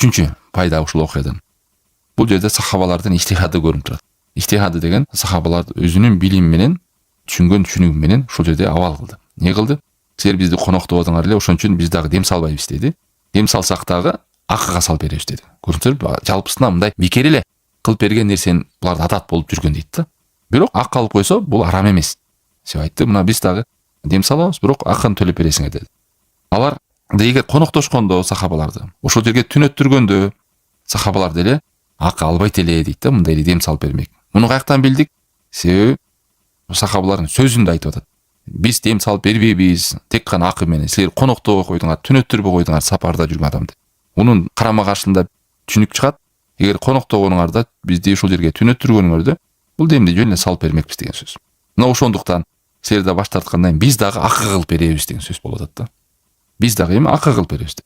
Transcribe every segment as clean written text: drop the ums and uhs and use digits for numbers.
үчүнчү пайда ушул окуядан. Бул жерде сахабалардын ижтихады көрүнүп турат. Ижтихады деген сахабалар өзүнүн билими менен, түшүнгөн түшүнүгү менен ушул жерде абал кылды. Не кылды? Силер бизди коноктободуңар эле, ошон үчүн биз дагы дем салбайбыз деди. Дем салсак дагы акыга салып беребиз деди. Көрдүңүзбү? Жалпысынан мындай бекер эле кылып берген нерсени булар адат болуп жүргөн дейт да. Бирок акы алып койсо бул арам эмес. Деп айтты. Мына биз дагы дем салабыз, бирок акын төлөп бересиңер деди. Алар эгер коноктошкондо сахабаларды, ошол жерге түнөттүргөндө сахабалар деле акы албайт эле дейт да, мындай дем салып бермек. Муну каяктан билдик? Себеби сахабалардын сөзүндө айтып атат. Биз дем салып бербейбиз, тек гана акы менен. Силер коноктобой койдуңар, түнөттүрбөй койдуңар сапарда жүргөн адамды. Мунун карама каршылыгында түшүнүк чыгат. Эгер коноктобоңарда бизди ушул жерге түнөттүргөнүңөрдө бул демди жөн эле салып бермекпиз деген сөз. Мына ошондуктан силер да баш тарткандан биз дагы акы кылып беребиз деген сөз болуп атат да. Биз дагы эми акы кылып беребиз.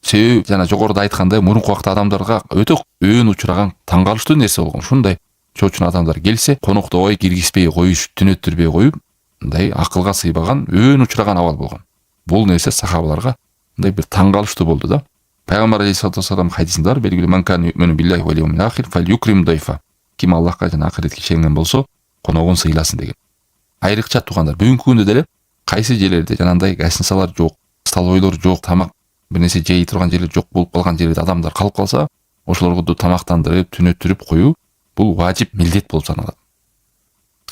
Себеби жана жогоруда айткандай мурунку убакта адамдарга өтө өөн учураган таң калыштуу нерсе болгон. Ушундай чоочун адамдар келсе, коноктобой киргизбей коюш, түнөттүрбөй коюп, мындай акылга сыйбаган, өөн учураган абал болгон. Бул нерсе сахабаларга мындай бир таң калыштуу болду да. Пайгамбар алейхиссалату вассалам хадисинде бар, белгилүү ман кан юмину биллахи вал яумил ахир фальюкрим дайфа. Ким Аллахка жана акыретке ишенген болсо, коногун сыйласын деген. Айрыкча туугандар, бүгүнкү күндө деле кайсы жерлерде жанагындай гостиницалар жок, столовойлор жок, тамак бир нерсе жей турган жерлер жок болуп калган жерлерде адамдар калып калса, ошолорду тамактандырып, түнөттүрүп коюу бул важип милдет болуп саналат.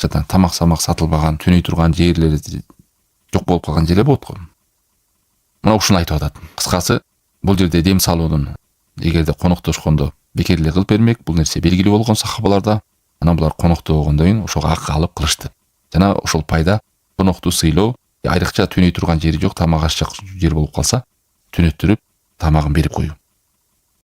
Жана тамак сатылбаган, түнөй турган жерлер жок болуп калган жерлер болот го. Мына ушуну айтып атат. Кыскасы, бул жерде дем салуунун эгерде коноктошкондо бекер эле кылып бермек, бул нерсе белгилүү болгон сахабаларда. Анан булар конокто болгондон кийин ошого акы алып кылышты. Жана ошол пайда конокту сыйлоо, айрыкча түнөй турган жери жок, тамак аш жок жер болуп калса, түнөттүрүп тамагын берип коюу.